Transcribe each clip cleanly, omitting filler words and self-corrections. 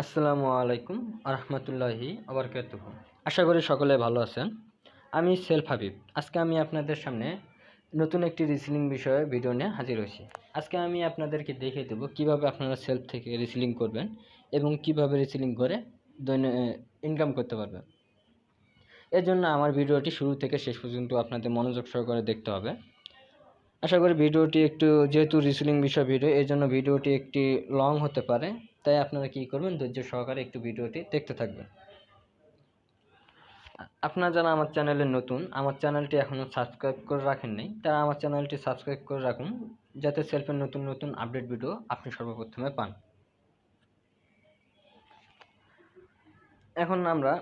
আসসালামু আলাইকুম আরহামতুল্লাহি আবরকাতুহু। আশা করি সকলে ভালো আছেন। আমি হাবিব। আজকে আমি আপনাদের সামনে নতুন একটি রিসেলিং বিষয়ে ভিডিও নিয়ে হাজির হয়েছি। আজকে আমি আপনাদেরকে দেখিয়ে দেবো কিভাবে আপনারা সেলফ থেকে রিসেলিং করবেন এবং কিভাবে রিসেলিং করে ইনকাম করতে পারবেন। এর জন্য আমার ভিডিওটি শুরু থেকে শেষ পর্যন্ত আপনাদের মনোযোগ সহকারে দেখতে হবে। আশা করি ভিডিওটি একটু, যেহেতু রিসেলিং বিষয় ভিডিও, এই জন্য ভিডিওটি একটি লং হতে পারে, তাই আপনারা কি করবেন, ধৈর্য সহকারে একটু ভিডিওটি দেখতে থাকবেন। আপনারা যারা আমার চ্যানেলে নতুন, আমার চ্যানেলটি এখনও সাবস্ক্রাইব করে রাখেন নাই, তারা আমার চ্যানেলটি সাবস্ক্রাইব করে রাখুন, যাতে সেলফের নতুন নতুন আপডেট ভিডিও আপনি সর্বপ্রথমে পান। এখন আমরা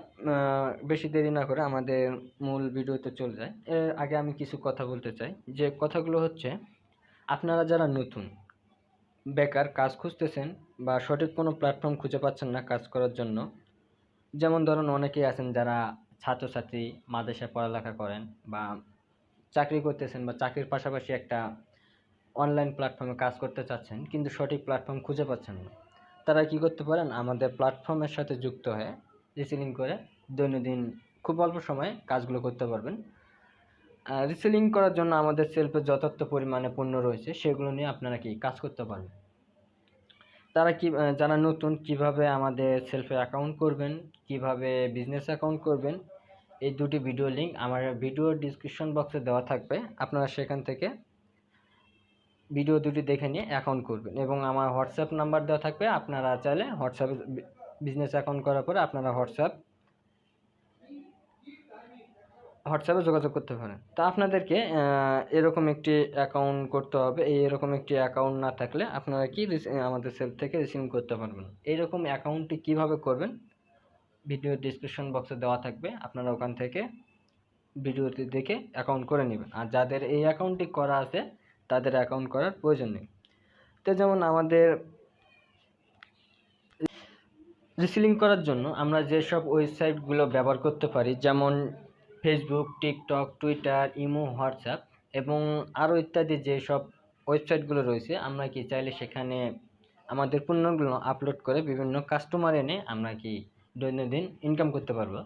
বেশি দেরি না করে আমাদের মূল ভিডিওতে চলে যাই। এর আগে আমি কিছু কথা বলতে চাই, যে কথাগুলো হচ্ছে, আপনারা যারা নতুন বেকার, কাজ খুঁজতেছেন বা সঠিক কোনো প্ল্যাটফর্ম খুঁজে পাচ্ছেন না কাজ করার জন্য, যেমন ধরুন অনেকেই আছেন যারা ছাত্রছাত্রী, মাদ্রাসায় পড়ালেখা করেন বা চাকরি করতেছেন বা চাকরির পাশাপাশি একটা অনলাইন প্ল্যাটফর্মে কাজ করতে চাচ্ছেন, কিন্তু সঠিক প্ল্যাটফর্ম খুঁজে পাচ্ছেন না। তারা কি করতে পারেন, আমাদের প্ল্যাটফর্মের সাথে যুক্ত হয়ে রিসেলিং করে দৈনন্দিন খুব অল্প সময়ে কাজগুলো করতে পারবেন। রিসেলিং করার জন্য আমাদের সেলফে যথার্থ পরিমাণে পণ্য রয়েছে, সেগুলো নিয়ে আপনারা কি কাজ করতে পারবেন। তারা কি, যারা নতুন, কিভাবে আমাদের সেলফে অ্যাকাউন্ট করবেন, কিভাবে বিজনেস অ্যাকাউন্ট করবেন, এই দুটি ভিডিও লিঙ্ক আমার ভিডিওর ডিসক্রিপশন বক্সে দেওয়া থাকবে। আপনারা সেখান থেকে ভিডিও দুটি দেখে নিয়ে অ্যাকাউন্ট করবেন, এবং আমার হোয়াটসঅ্যাপ নাম্বার দেওয়া থাকবে। আপনারা চাইলে হোয়াটসঅ্যাপে বিজনেস অ্যাকাউন্ট করার পরে আপনারা হোয়াটসঅ্যাপে যোগাযোগ করতে পারেন। তা আপনাদেরকে এরকম একটি অ্যাকাউন্ট করতে হবে। এরকম একটি অ্যাকাউন্ট না থাকলে আপনারা কি আমাদের সেলফ থেকে রিসিভ করতে পারবেন। এইরকম অ্যাকাউন্টটি কিভাবে করবেন ভিডিও ডিসক্রিপশন বক্সে দেওয়া থাকবে, আপনারা ওখান থেকে ভিডিওটি দেখে অ্যাকাউন্ট করে নেবেন। আর যাদের এই অ্যাকাউন্টটি করা আছে তাদের অ্যাকাউন্ট করার প্রয়োজন নেই। তো যেমন আমাদের রিসেলিং করার জন্য আমরা যেসব ওয়েবসাইটগুলো ব্যবহার করতে পারি, যেমন Facebook, TikTok, Twitter, imo, WhatsApp এবং আরও ইত্যাদি যেসব ওয়েবসাইটগুলো রয়েছে, আমরা কি চাইলে সেখানে আমাদের পণ্যগুলো আপলোড করে বিভিন্ন কাস্টমার এনে আমরা কি দৈনন্দিন ইনকাম করতে পারবো।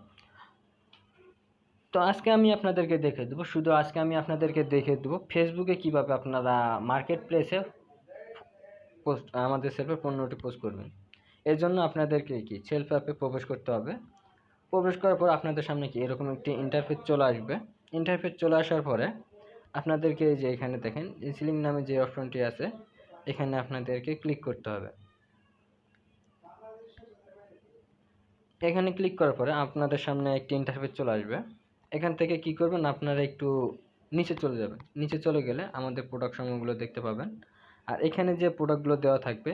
তো আজকে আমি আপনাদেরকে দেখিয়ে দেবো, ফেসবুকে কিভাবে আপনারা মার্কেট প্লেসে আমাদের সেলফে পণ্যটি পোস্ট করবেন। এর জন্য আপনাদেরকে কি সেলফ অ্যাপে প্রবেশ করতে হবে। প্রবেশ করার পর আপনাদের সামনে কি এরকম একটি ইন্টারফেস চলে আসবে। ইন্টারফেস চলে আসার পরে আপনাদেরকে যে এখানে দেখেন রিসেলিং নামে যে অপশনটি আছে, এখানে আপনাদেরকে ক্লিক করতে হবে। এখানে ক্লিক করার পরে আপনাদের সামনে একটি ইন্টারফেস চলে আসবে। এখান থেকে কি করবেন, আপনারা একটু নিচে চলে যাবেন। নিচে চলে গেলে আমাদের প্রোডাক্ট সমূহগুলো দেখতে পাবেন। আর এখানে যে প্রোডাক্টগুলো দেওয়া থাকবে,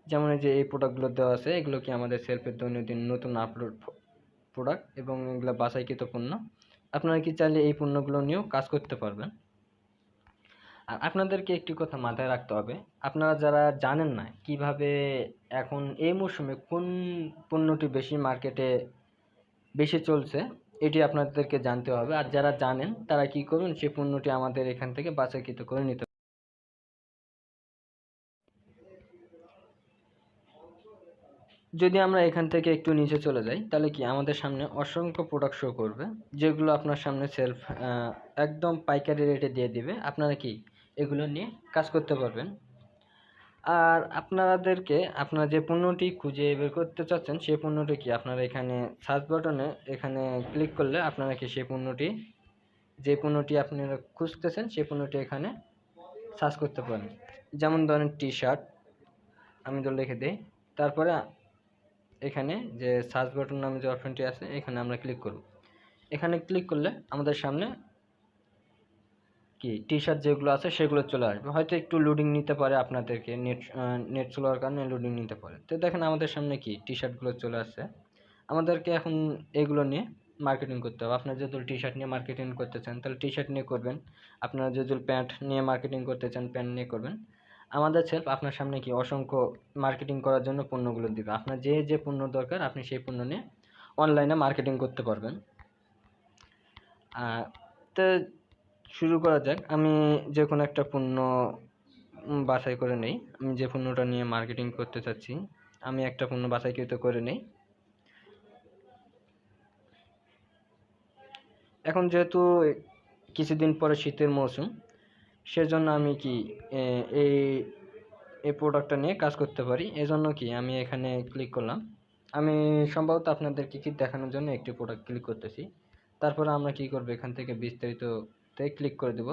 যেমন এই যে এই প্রোডাক্টগুলো দেওয়া আছে, এগুলো কি আমাদের সেলফের দৈনন্দিন নতুন আপলোড প্রোডাক্ট এবং এগুলো বাছাইকৃত পণ্য। আপনারা কি চাইলে এই পণ্যগুলো নিয়েও কাজ করতে পারবেন। আর আপনাদেরকে একটি কথা মাথায় রাখতে হবে, আপনারা যারা জানেন না কিভাবে এখন এই মৌসুমে কোন পণ্যটি বেশি মার্কেটে বেশি চলছে, এটি আপনাদেরকে জানতে হবে। আর যারা জানেন তারা কি করবেন, সেই পণ্যটি আমাদের এখান থেকে বাছাইকৃত করে নিতে। যদি আমরা এখান থেকে একটু নিচে চলে যাই, তাহলে কি আমাদের সামনে অসংখ্য প্রোডাক্ট শো করবে, যেগুলো আপনার সামনে সেলফ একদম পাইকারি রেটে দিয়ে দিবে। আপনারা কি এগুলো নিয়ে কাজ করতে পারবেন। আর আপনারা যে পণ্যটি খুঁজে বের করতে চাচ্ছেন, সেই পণ্যটি কি আপনারা এখানে সার্চ বাটনে এখানে ক্লিক করলে আপনারা কি যে পণ্যটি আপনারা খুঁজতেছেন সেই পণ্যটি এখানে সার্চ করতে পারেন। যেমন ধরেন টি শার্ট, আমি তো লিখে দিই। তারপরে এখানে যে সার্চ বাটন নামে যে অপশনটি আছে, এখানে আমরা ক্লিক করব। এখানে ক্লিক করলে আমাদের সামনে কি টি শার্ট যেগুলো আছে সেগুলো চলে আসবে। হয়তো একটু লোডিং নিতে পারে, আপনাদেরকে নেট স্লোর কারণে লোডিং নিতে পারে। তো দেখেন আমাদের সামনে কি টি শার্টগুলো চলে আসছে। আমাদেরকে এখন এগুলো নিয়ে মার্কেটিং করতে হবে। আপনারা যদি টি শার্ট নিয়ে মার্কেটিং করতে চান তাহলে টি শার্ট নিয়ে করবেন। আপনারা যদি প্যান্ট নিয়ে মার্কেটিং করতে চান প্যান্ট নিয়ে করবেন। আমাদের সেলফ আপনার সামনে কি অসংখ্য মার্কেটিং করার জন্য পণ্যগুলো দিবে। আপনার যে পণ্য দরকার আপনি সেই পণ্য নিয়ে অনলাইনে মার্কেটিং করতে পারবেন। তো শুরু করা যাক। আমি যে কোনো একটা পণ্য বাছাই করে নেই। আমি যে পণ্যটা নিয়ে মার্কেটিং করতে চাচ্ছি, আমি একটা পণ্য বাছাইকৃত করে নেই। এখন যেহেতু কিছুদিন পরে শীতের মৌসুম, সেজন্য আমি কি এই এই প্রোডাক্টটা নিয়ে কাজ করতে পারি। এজন্য কি আমি এখানে ক্লিক করলাম। আমি সম্ভবত আপনাদেরকে কি দেখানোর জন্য একটি প্রোডাক্ট ক্লিক করতেছি। তারপরে আমরা কি করব, এখান থেকে বিস্তারিততে ক্লিক করে দেব।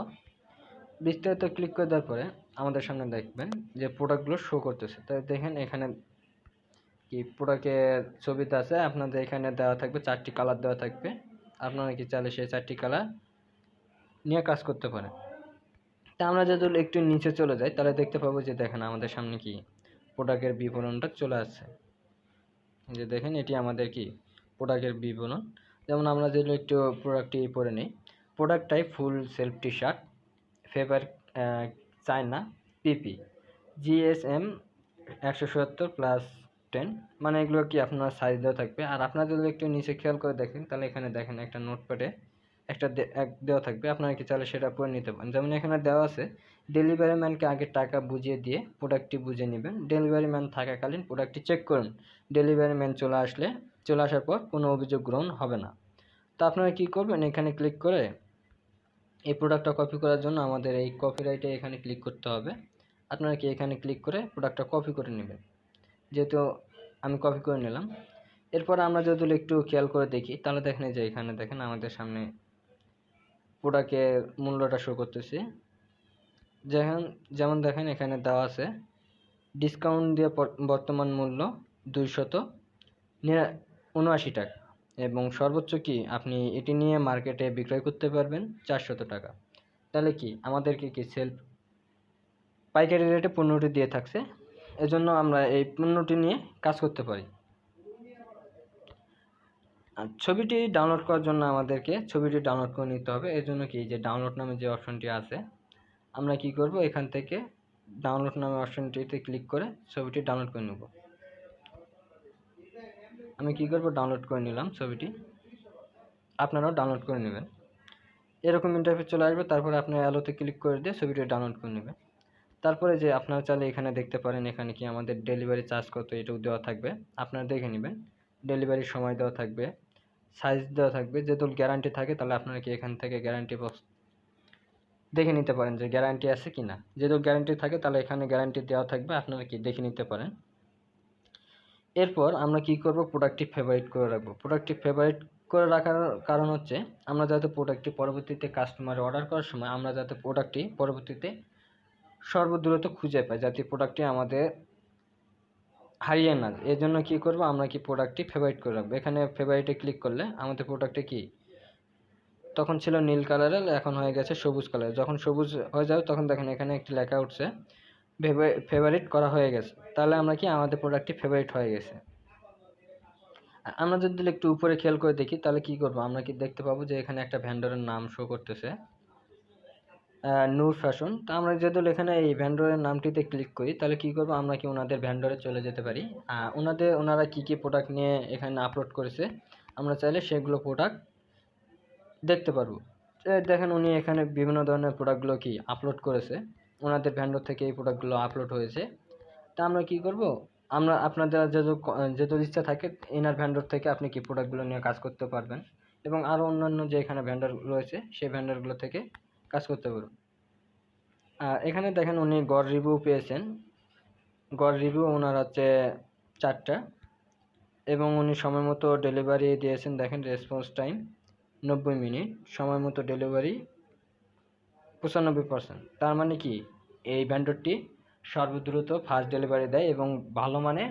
বিস্তারিত ক্লিক করে দেওয়ার পরে আমাদের সামনে দেখবেন যে প্রোডাক্টগুলো শো করতেছে। তাই দেখেন এখানে কি প্রোডাক্টের ছবিতে আছে, আপনাদের এখানে দেওয়া থাকবে 4টি কালার দেওয়া থাকবে। আপনারা কি চাইলে সেই 4টি কালার নিয়ে কাজ করতে পারেন। তা আমরা যদি একটু নিচে চলে যাই তাহলে দেখতে পাবো যে দেখেন আমাদের সামনে কি প্রোডাক্টের বিবরণটা চলে আসছে। যে দেখেন এটি আমাদের কি প্রোডাক্টের বিবরণ। যেমন আমরা যদি একটু প্রোডাক্টটি পরে নিই, প্রোডাক্টটাই ফুল সেলফ টি শার্ট, ফেভার চায়না, পিপি, জিএসএম 177+10, মানে এগুলো কি আপনার সাইজ দেওয়া থাকবে। আর আপনারা যদি একটু নিচে খেয়াল করে দেখেন তাহলে এখানে দেখেন একটা নোটপ্যাডে একটা দেওয়া থাকবে, আপনারা কি চাইলে সেটা পরে নিতে পারেন। যেমন এখানে দেওয়া আছে ডেলিভারি ম্যানকে আগে টাকা বুঝিয়ে দিয়ে প্রোডাক্টটি বুঝে নেবেন, ডেলিভারি ম্যান থাকাকালীন প্রোডাক্টটি চেক করুন, ডেলিভারি ম্যান চলে আসার পর কোনো অভিযোগ গ্রহণ হবে না। তো আপনারা কি করবেন, এখানে ক্লিক করে এই প্রোডাক্টটা কপি করার জন্য আমাদের এই কপিরাইটে এখানে ক্লিক করতে হবে। আপনারা কি এখানে ক্লিক করে প্রোডাক্টটা কপি করে নেবেন। যেহেতু আমি কপি করে নিলাম, এরপর আমরা যদি একটু খেয়াল করে দেখি তাহলে দেখেন যে এখানে দেখেন আমাদের সামনে প্রোডাক্টের মূল্যটা শো করতেছে। যেমন দেখেন এখানে দেওয়া আছে ডিসকাউন্ট দিয়ে বর্তমান মূল্য 279 টাকা, এবং সর্বোচ্চ কি আপনি এটি নিয়ে মার্কেটে বিক্রয় করতে পারবেন 400 টাকা। তাহলে কি আমাদেরকে কি সেলফ পাইকারি রেটে পণ্যটি দিয়ে থাকছে, এজন্য আমরা এই পণ্যটি নিয়ে কাজ করতে পারি। ছবিটি ডাউনলোড করার জন্য আমাদেরকে ছবিটি ডাউনলোড করে নিতে হবে। এর জন্য কি যে ডাউনলোড নামে যে অপশনটি আছে, আমরা কি করব, এখান থেকে ডাউনলোড নামে অপশনটিতে ক্লিক করে ছবিটি ডাউনলোড করে নেব। আমি কি করব, ডাউনলোড করে নিলাম ছবিটি, আপনারাও ডাউনলোড করে নেবেন। এরকম ইন্টারফেস চলে আসবে, তারপরে আপনি অ্যালোতে ক্লিক করে দিয়ে ছবিটি ডাউনলোড করে নেবেন। তারপরে যে আপনারা চাইলে এখানে দেখতে পারেন এখানে কি আমাদের ডেলিভারি চার্জ কত এটাও দেওয়া থাকবে, আপনারা দেখে নেবেন। ডেলিভারির সময় দেওয়া থাকবে, সাইজ দেওয়া থাকবে। যেহেতু গ্যারান্টি থাকে তাহলে আপনারা কি এখান থেকে গ্যারান্টি বক্স দেখে নিতে পারেন যে গ্যারান্টি আছে কিনা। যেহেতু গ্যারান্টি থাকে তাহলে এখানে গ্যারান্টি দেওয়া থাকবে, আপনারা কি দেখে নিতে পারেন। এরপর আমরা কি করব, প্রোডাক্টটি ফেভারিট করে রাখবো। প্রোডাক্টটি ফেভারিট করে রাখার কারণ হচ্ছে আমরা যাতে প্রোডাক্টটি পরবর্তীতে কাস্টমার অর্ডার করার সময় আমরা যাতে প্রোডাক্টটি পরবর্তীতে সর্বদ্রুত খুঁজে পাই, যাতে প্রোডাক্টটি আমাদের হারিয়ে না যায়। এর জন্য কী করবো, আমরা কি প্রোডাক্টটি ফেভারিট করে রাখবো। এখানে ফেভারিটে ক্লিক করলে আমাদের প্রোডাক্টে কি তখন ছিল নীল কালারের, এখন হয়ে গেছে সবুজ কালার। যখন সবুজ হয়ে যাবে তখন দেখেন এখানে একটি লেখা উঠছে ফেভারিট করা হয়ে গেছে, তাহলে আমরা কি আমাদের প্রোডাক্টটি ফেভারিট হয়ে গেছে। আমরা যদি একটু উপরে খেয়াল করে দেখি তাহলে কি করবো, আমরা কি দেখতে পাবো যে এখানে একটা ভেন্ডরের নাম শো করতেছে, নূর ফ্যাশন। তো আমরা যদি এখানে এই ভেন্ডরের নামটিতে ক্লিক করি তাহলে কি করবো, আমরা কি ওনাদের ভেন্ডরে চলে যেতে পারি। ওনারা কি কি প্রোডাক্ট নিয়ে এখানে আপলোড করেছে আমরা চাইলে সেগুলো প্রোডাক্ট দেখতে পারবো। দেখেন উনি এখানে বিভিন্ন ধরনের প্রোডাক্টগুলো কি আপলোড করেছে, ওনাদের ভেন্ডর থেকে এই প্রোডাক্টগুলো আপলোড হয়েছে। তা আমরা কি করব, আমরা আপনাদের যেহেতু ইচ্ছা থাকে এনার ভেন্ডর থেকে আপনি কি প্রোডাক্টগুলো নিয়ে কাজ করতে পারবেন, এবং আরও অন্যান্য যে এখানে ভেন্ডর রয়েছে সেই ভেন্ডরগুলো থেকে কাজ করতে পারবেন। এখানে দেখেন উনি গড় রিভিউ পেয়েছেন, গড় রিভিউ ওনার হচ্ছে 4টা, এবং উনি সময় মতো ডেলিভারি দিয়েছেন। দেখেন রেসপন্স টাইম 90 মিনিট, সময় মতো ডেলিভারি 95%। তার মানে কি এই ভেন্ডরটি সর্বদ্রুত ফাস্ট ডেলিভারি দেয় এবং ভালো মানে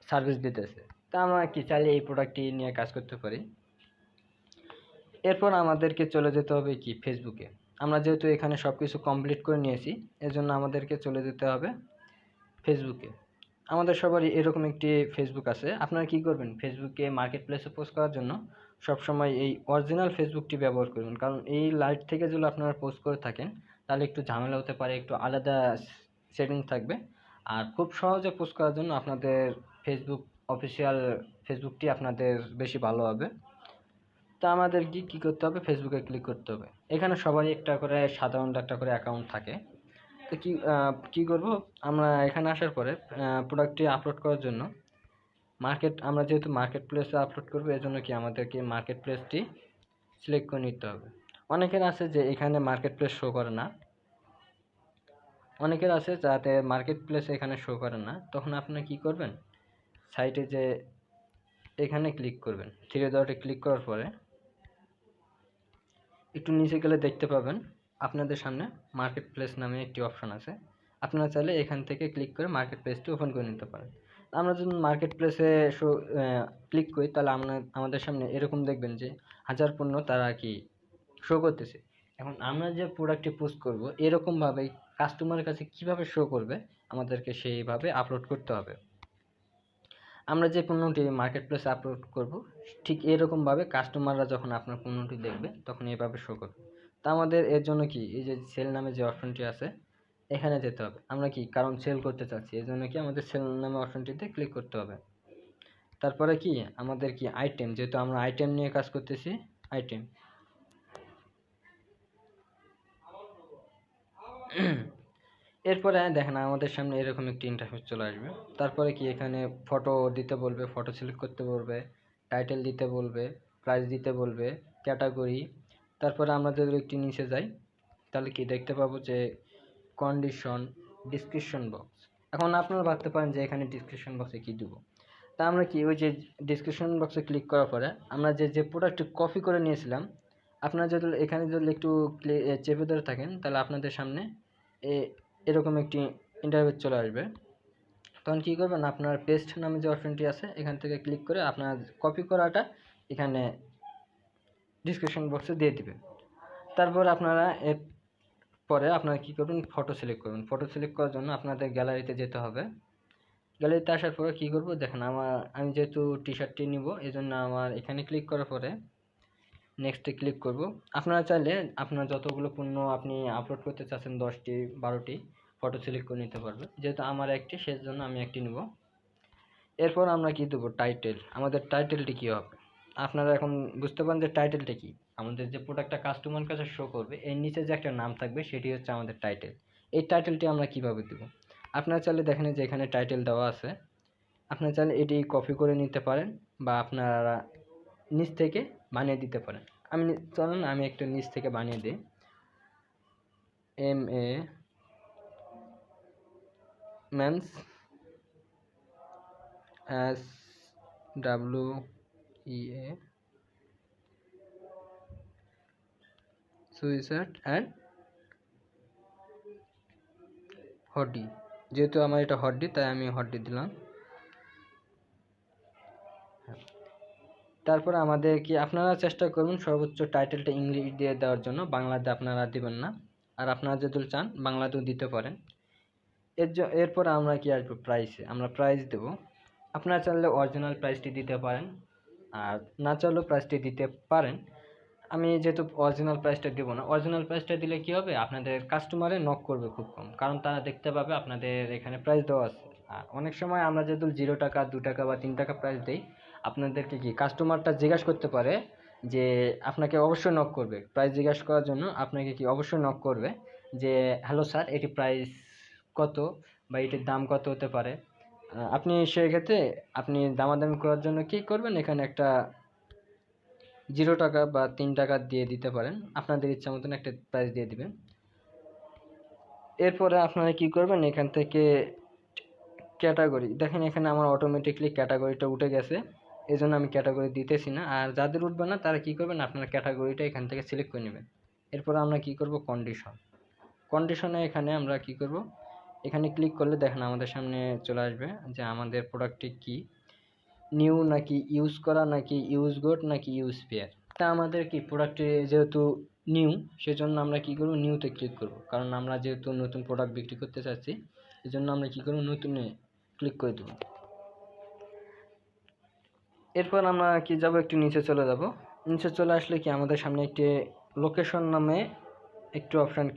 সার্ভিস দিতেছে। তা আমরা কি চাইলে এই প্রোডাক্টটি নিয়ে কাজ করতে পারি। এরপর আমাদেরকে চলে যেতে হবে কি ফেসবুকে। আমরা যেহেতু এখানে সব কিছু কমপ্লিট করে নিয়েছি এজন্য আমাদেরকে চলে যেতে হবে ফেসবুকে। আমাদের সবারই এরকম একটি ফেসবুক আছে। আপনারা কি করবেন, ফেসবুকে মার্কেট প্লেসে পোস্ট করার জন্য সবসময় এই অরিজিনাল ফেসবুকটি ব্যবহার করবেন, কারণ এই লাইট থেকে যদি আপনারা পোস্ট করে থাকেন তাহলে একটু ঝামেলা হতে পারে, একটু আলাদা সেটিং থাকবে। আর খুব সহজে পোস্ট করার জন্য আপনাদের ফেসবুক অফিসিয়াল ফেসবুকটি আপনাদের বেশি ভালো হবে। তা আমাদের কি করতে হবে, ফেসবুকে ক্লিক করতে হবে। এখানে সবারই একটা করে সাধারণত একটা করে অ্যাকাউন্ট থাকে। তো কি করব, আমরা এখানে আসার পরে প্রোডাক্টটি আপলোড করার জন্য আমরা যেহেতু মার্কেট প্লেসে আপলোড করবো, এজন্য কি আমাদেরকে মার্কেট প্লেসটি সিলেক্ট করে নিতে হবে। অনেকের আছে যে এখানে মার্কেট প্লেস শো করে না, অনেকের আছে যাতে মার্কেট প্লেস এখানে শো করে না, তখন আপনি কি করবেন, সাইটে যে এখানে ক্লিক করবেন, থ্রি ডটে ক্লিক করার পরে একটু নিচে গেলে দেখতে পাবেন আপনাদের সামনে মার্কেট প্লেস নামে একটি অপশন আছে। আপনারা চাইলে এখান থেকে ক্লিক করে মার্কেট প্লেসটি ওপেন করে নিতে পারেন। আমরা যদি মার্কেট প্লেসে ক্লিক করি, তাহলে আমাদের সামনে এরকম দেখবেন যে হাজার পণ্য তারা কি শো করতেছে। এখন আমরা যে প্রোডাক্টটি পোস্ট করব, এরকমভাবে কাস্টমারের কাছে কিভাবে শো করবে, আমাদেরকে সেইভাবে আপলোড করতে হবে। আমরা যে পণ্যটি মার্কেট প্লেসে আপলোড করব, ঠিক এরকমভাবে কাস্টমাররা যখন আপনার পণ্যটি দেখবে তখন এভাবে শো করবে। তা আমাদের এর জন্য কি, এই যে সেল নামে যে অপশনটি আছে এখানে যেতে হবে। আমরা কি, কারণ সেল করতে চাচ্ছি, এর জন্য কি আমাদের সেল নামে অপশনটিতে ক্লিক করতে হবে। তারপরে কি আমাদের কি আইটেম, যেহেতু আমরা আইটেম নিয়ে কাজ করতেছি, আইটেম এরপরে দেখেন আমাদের সামনে এরকম একটি ইন্টারফেস চলে আসবে। তারপরে কি এখানে ফটো দিতে বলবে, ফটো সিলেক্ট করতে বলবে, টাইটেল দিতে বলবে, প্রাইস দিতে বলবে, ক্যাটাগরি। তারপরে আমরা যদি একটু নিচে যাই, তাহলে কি দেখতে পাবো যে কন্ডিশন, ডিসক্রিপশন বক্স। এখন আপনারা ভাবতে পারেন যে এখানে ডিসক্রিপশন বক্সে কি দেবো। তা আমরা কি ওই যে ডিসক্রিপশন বক্সে ক্লিক করার পরে আমরা যে প্রোডাক্টটি কপি করে নিয়েছিলাম, আপনারা যদি এখানে যদি একটু চেপে ধরে থাকেন, তাহলে আপনাদের সামনে এরকম একটি ইন্টারফেস চলে আসবে। তখন কী করবেন, আপনার পেস্ট নামে যে অপশনটি আছে এখান থেকে ক্লিক করে আপনার কপি করাটা এখানে ডিসক্রিপশন বক্সে দিয়ে দিবেন। তারপর আপনারা পরে আপনারা কী করবেন, ফটো সিলেক্ট করবেন। ফটো সিলেক্ট করার জন্য আপনাদের গ্যালারিতে যেতে হবে। গ্যালারিতে আসার পরে কী করব, দেখেন আমি যেহেতু টি শার্টটি নিব, এই জন্য আমার এখানে ক্লিক করার পরে নেক্সটে ক্লিক করব। আপনারা চাইলে আপনার যতগুলো পণ্য আপনি আপলোড করতে চাচ্ছেন 10টি 12টি ফটো সিলেক্ট করে নিতে পারবেন। যেহেতু আমার একটি, সেজন্য আমি একটি নেব। এরপর আমরা কি দেবো, টাইটেল। আমাদের টাইটেলটি কী হবে, আপনারা এখন বুঝতে পারেন যে টাইটেলটা কি। আমাদের যে প্রোডাক্টটা কাস্টমার কাছে শো করবে, এর নিচে যে একটা নাম থাকবে সেটি হচ্ছে আমাদের টাইটেল। এই টাইটেলটি আমরা কিভাবে দেব, আপনারা চাইলে দেখেন যে এখানে টাইটেল দেওয়া আছে, আপনারা চাইলে এটি কপি করে নিতে পারেন বা আপনারা নিচ থেকে বানিয়ে দিতে পারেন। চলুন আমি একটু নিচ থেকে বানিয়ে দিই। MA men's SWEA sweatshirt and hoodie. যেহেতু আমার এটা হডি, তাই আমি হডি দিলাম। তারপর আমাদের কি, আপনারা চেষ্টা করুন সর্বোচ্চ টাইটেলটা ইংলিশ দিয়ে দেওয়ার জন্য, বাংলাতে আপনারা দিবেন না। আর আপনারা যদি চান বাংলাতেও দিতে পারেন। এরপর আমরা কি আসবো, প্রাইসে। আমরা প্রাইস দেব। আপনারা চাইলে অরিজিনাল প্রাইসটি দিতে পারেন, আর না চাইলেও প্রাইসটি দিতে পারেন। আমি যেহেতু অরিজিনাল প্রাইসটা দেবো না, অরিজিনাল প্রাইসটা দিলে কি হবে, আপনাদের কাস্টমারে নক করবে খুব কম, কারণ তারা দেখতে পাবে আপনাদের এখানে প্রাইস দেওয়া আছে। আর অনেক সময় আমরা যেহেতু 0 টাকা 2 টাকা বা 3 টাকা প্রাইস দিই, আপনাদেরকে কি কাস্টমারটা জিজ্ঞাসা করতে পারে যে আপনাকে অবশ্যই নক করবে প্রাইস জিজ্ঞাসা করার জন্য, আপনাকে কি অবশ্যই নক করবে যে হ্যালো স্যার, এটি প্রাইস কত বা এটির দাম কত হতে পারে। আপনি সেক্ষেত্রে আপনি দামাদামি করার জন্য কি করবেন, এখানে একটা 0 টাকা বা 3 টাকা দিয়ে দিতে পারেন, আপনাদের ইচ্ছা মতন একটা প্রাইস দিয়ে দিবেন। এরপরে আপনারা কি করবেন, এখান থেকে ক্যাটাগরি, দেখেন এখানে আমার অটোমেটিকলি ক্যাটাগরিটা উঠে গেছে, এই জন্য আমি ক্যাটাগরি দিতেছি না। আর যাদের উঠবে না তারা কি করবেন, আপনারা ক্যাটাগরিটা এখান থেকে সিলেক্ট করে নেবেন। এরপর আমরা কি করব, কন্ডিশনে এখানে আমরা কি করব, এখানে ক্লিক করলে দেখেন আমাদের সামনে চলে আসবে যে আমাদের প্রোডাক্টটি কি, নিউ নাকি ইউজ করা নাকি ইউজ গুড নাকি ইউজ পেয়ার। তা আমাদের কি প্রোডাক্টে যেহেতু নিউ, সেজন্য আমরা কি করব, নিউতে ক্লিক করব, কারণ আমরা যেহেতু নতুন প্রোডাক্ট বিক্রি করতে চাচ্ছি, এজন্য আমরা কি করব, নতুনে ক্লিক করে দেব। এরপর আমরা কি যাব, একটু নিচে চলে যাব। নিচে চলে আসলে কি আমাদের সামনে একটি লোকেশন নামে একটু অপশন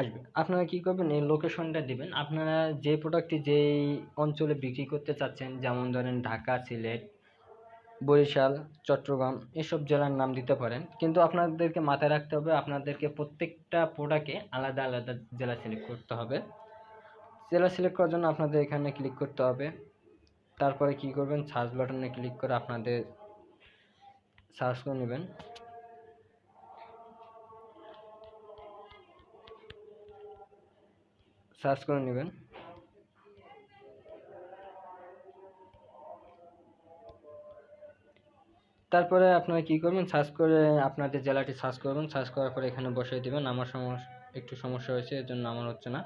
আসবে। আপনারা কি করবেন, এই লোকেশনটা দিবেন। আপনারা যে প্রোডাক্টটি যেই অঞ্চলে বিক্রি করতে চাচ্ছেন, যেমন ধরেন ঢাকা, সিলেট, বরিশাল, চট্টগ্রাম, এসব জেলার নাম দিতে পারেন। কিন্তু আপনাদেরকে মাথায় রাখতে হবে, আপনাদেরকে প্রত্যেকটা প্রোডাক্টে আলাদা আলাদা জেলা সিলেক্ট করতে হবে। জেলা সিলেক্ট করার জন্য আপনাদের এখানে ক্লিক করতে হবে, তারপরে কি করবেন, সার্চ বাটনে ক্লিক করে আপনাদের সার্চ করে নেবেন। সার্চ করে নেবেন। তারপরে আপনারা কি করবেন, সার্চ করে আপনাদের জেলাটি সার্চ করবেন। সার্চ করার পরে এখানে বসিয়ে দেবেন। আমার একটু সমস্যা হয়েছে, এর জন্য আমার হচ্ছে না।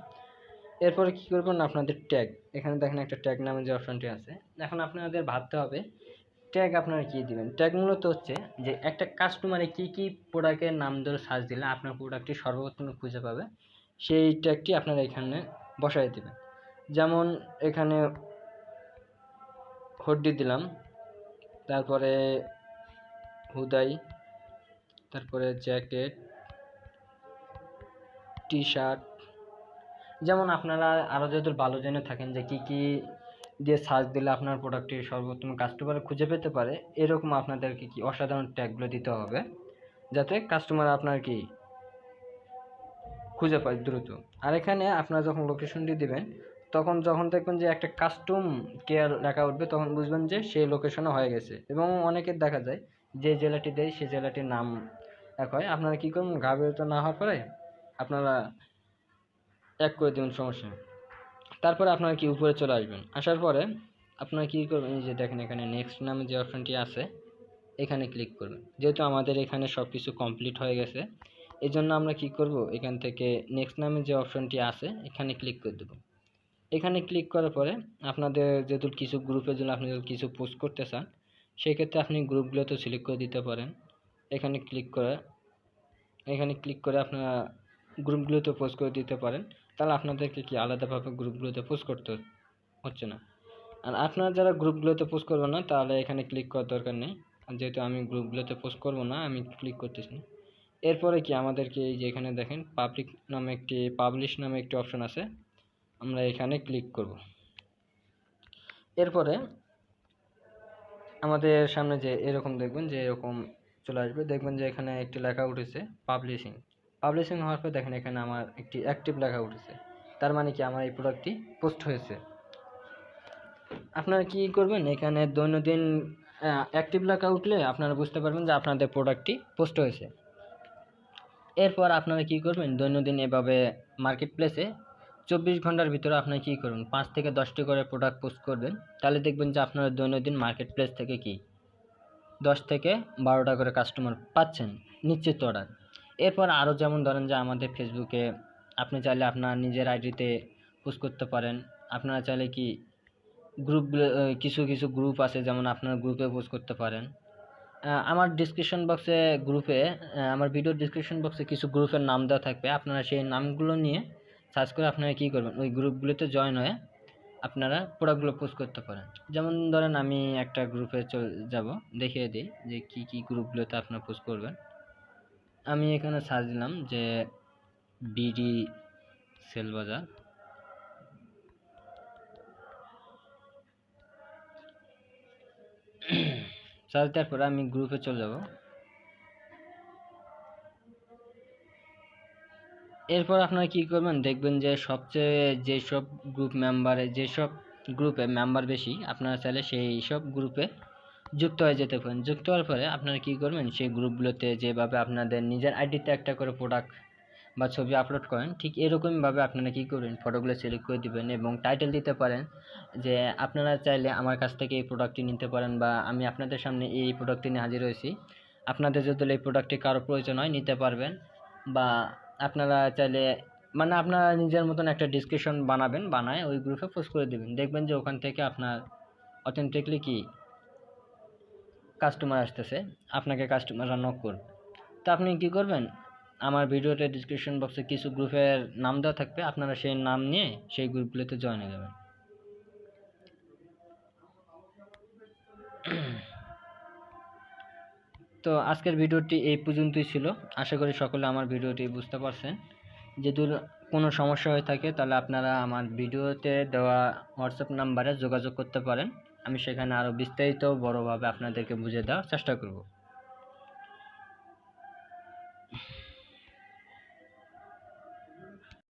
এরপরে কি করবেন, আপনাদের ট্যাগ, এখানে দেখেন একটা ট্যাগ নামে যে অপশনটি আছে। এখন আপনাদের ভাবতে হবে ট্যাগ আপনারা কি দিবেন। ট্যাগ মূলত হচ্ছে যে একটা কাস্টমারে কি কি প্রোডাক্টের নাম ধরে সার্চ দিলে আপনার প্রোডাক্টটি সর্বপ্রথম খুঁজে পাবে, সেই ট্যাগটি আপনারা এখানে বসাই দেবেন। যেমন এখানে হুডি দিলাম, তারপরে হুদাই, তারপরে জ্যাকেট, টি শার্ট। যেমন আপনারা আরও যদি ভালো জেনে থাকেন যে কি কি দিয়ে সার্চ দিলে আপনার প্রোডাক্টটি সর্বোত্তম কাস্টমার খুঁজে পেতে পারে, এরকম আপনাদেরকে কি অসাধারণ ট্যাগগুলো দিতে হবে, যাতে কাস্টমার আপনার কি খুঁজে পায় দ্রুত। আর এখানে আপনারা যখন লোকেশনটি দিবেন, তখন যখন দেখবেন যে একটা কাস্টম কেয়ার লেখা উঠবে, তখন বুঝবেন যে সেই লোকেশনে হয়ে গেছে। এবং অনেকের দেখা যায় যে জেলাটি দেয় সেই জেলাটির নাম এক হয়। আপনারা কী করবেন, গাভীরত না হওয়ার পরে আপনারা এক করে দেবেন, সমস্যা। তারপরে আপনারা কি উপরে চলে আসবেন। আসার পরে আপনারা কী করবেন, এই যে দেখেন এখানে নেক্সট নামে যে অপশনটি আছে, এখানে ক্লিক করবেন। যেহেতু আমাদের এখানে সব কিছু কমপ্লিট হয়ে গেছে, এই জন্য আমরা কি করব, এখান থেকে নেক্সট নামে যে অপশনটি আছে এখানে ক্লিক করে দেব। এখানে ক্লিক করার পরে আপনাদের যেহেতু কিছু গ্রুপে যদি আপনি কিছু পোস্ট করতে চান, সেক্ষেত্রে আপনি গ্রুপগুলোতে সিলেক্ট করে দিতে পারেন। এখানে ক্লিক করে আপনারা গ্রুপগুলোতে পোস্ট করে দিতে পারেন। তাহলে আপনাদেরকে কি আলাদাভাবে গ্রুপগুলোতে পোস্ট করতে হচ্ছে না। আর আপনারা যারা গ্রুপগুলোতে পোস্ট করবেন না, তাহলে এখানে ক্লিক করার দরকার নেই। যেহেতু আমি গ্রুপগুলোতে পোস্ট করব না, আমি ক্লিক করতেছি না। এরপরে কি আমাদেরকে এই যে এখানে দেখেন পাবলিশ নামে একটি অপশন আছে, আমরা এখানে ক্লিক করব। এরপরে আমাদের সামনে যে এরকম দেখবেন যে এরকম চলে আসবে, দেখবেন যে এখানে একটি লেখা উঠেছে পাবলিশিং হওয়ার পর দেখেন এখানে আমার একটি অ্যাক্টিভ লেখা উঠেছে। তার মানে কি আমার এই প্রোডাক্টটি পোস্ট হয়েছে। আপনারা কি করবেন, এখানে দৈনন্দিন অ্যাক্টিভ লেখা উঠলে আপনারা বুঝতে পারবেন যে আপনাদের প্রোডাক্টটি পোস্ট হয়েছে। এরপর আপনারা কি করবেন, দৈনন্দিন এভাবে মার্কেট প্লেসে 24 ঘন্টার ভিতরে আপনারা কী করবেন, 5 থেকে 10টি করে প্রোডাক্ট পোস্ট করবেন। তাহলে দেখবেন যে আপনারা দৈনন্দিন মার্কেট প্লেস থেকে কি 10 থেকে 12টা করে কাস্টমার পাচ্ছেন নিশ্চিত অর্ডার। এরপর আরও যেমন ধরেন যে আমাদের ফেসবুকে আপনি চাইলে আপনার নিজের আইডিতে পোস্ট করতে পারেন। আপনারা চাইলে কি গ্রুপগুলো, কিছু কিছু গ্রুপ আছে, যেমন আপনার গ্রুপে পোস্ট করতে পারেন। আমার ভিডিওর ডিসক্রিপশন বক্সে কিছু গ্রুপের নাম দেওয়া থাকবে। আপনারা সেই নামগুলো নিয়ে সার্চ করে আপনারা কী করবেন, ওই গ্রুপগুলোতে জয়েন হয়ে আপনারা প্রোডাক্টগুলো পোস্ট করতে পারেন। যেমন ধরেন আমি একটা গ্রুপে যাব, দেখিয়ে দিই যে কি কি গ্রুপগুলোতে আপনারা পোস্ট করবেন। আমি এখানে সার্চ দিলাম যে বিডি সেল বাজার। সার্চ দেওয়ার পরে আমি গ্রুপে চলে যাব। এরপর আপনারা কি করবেন, দেখবেন যে যেসব গ্রুপে মেম্বার বেশি, আপনারা চাইলে সেই সব গ্রুপে যুক্ত হয়ে যেতে পারেন। যুক্ত হওয়ার পরে আপনারা কি করবেন, সেই গ্রুপগুলোতে যেভাবে আপনাদের নিজের আইডিতে একটা করে প্রোডাক্ট বা ছবি আপলোড করেন, ঠিক এরকমভাবে আপনারা কি করবেন, ফটোগুলো সিলেক্ট করে দিবেন এবং টাইটেল দিতে পারেন যে আপনারা চাইলে আমার কাছ থেকে এই প্রোডাক্টটি নিতে পারেন, বা আমি আপনাদের সামনে এই প্রোডাক্টটি নিয়ে হাজির হয়েছি, আপনাদের যদি এই প্রোডাক্টটি কারো প্রয়োজন হয় নিতে পারবেন। বা আপনারা চাইলে মানে আপনারা নিজের মতন একটা ডিসক্রিপশন বানায় ওই গ্রুপে পোস্ট করে দেবেন। দেখবেন যে ওখান থেকে আপনার অথেন্টিকলি কি কাস্টমার আসতেছে, আপনাকে কাস্টমাররা নক করবে। তো আপনি কি করবেন, আমার ভিডিওতে ডিসক্রিপশন বক্সে কিছু গ্রুপের নাম দেওয়া থাকবে, আপনারা সেই নাম নিয়ে সেই গ্রুপগুলোতে জয়েন হয়ে যাবেন। তো আজকের ভিডিওটি এই পর্যন্তই ছিল। আশা করি সকলে আমার ভিডিওটি বুঝতে পারছেন। যদি কোনো সমস্যা হয়ে থাকে তাহলে আপনারা আমার ভিডিওতে দেওয়া হোয়াটসঅ্যাপ নাম্বারে যোগাযোগ করতে পারেন। আমি সেখানে আরও বিস্তারিত বড়োভাবে আপনাদেরকে বুঝিয়ে দেওয়ার চেষ্টা করব।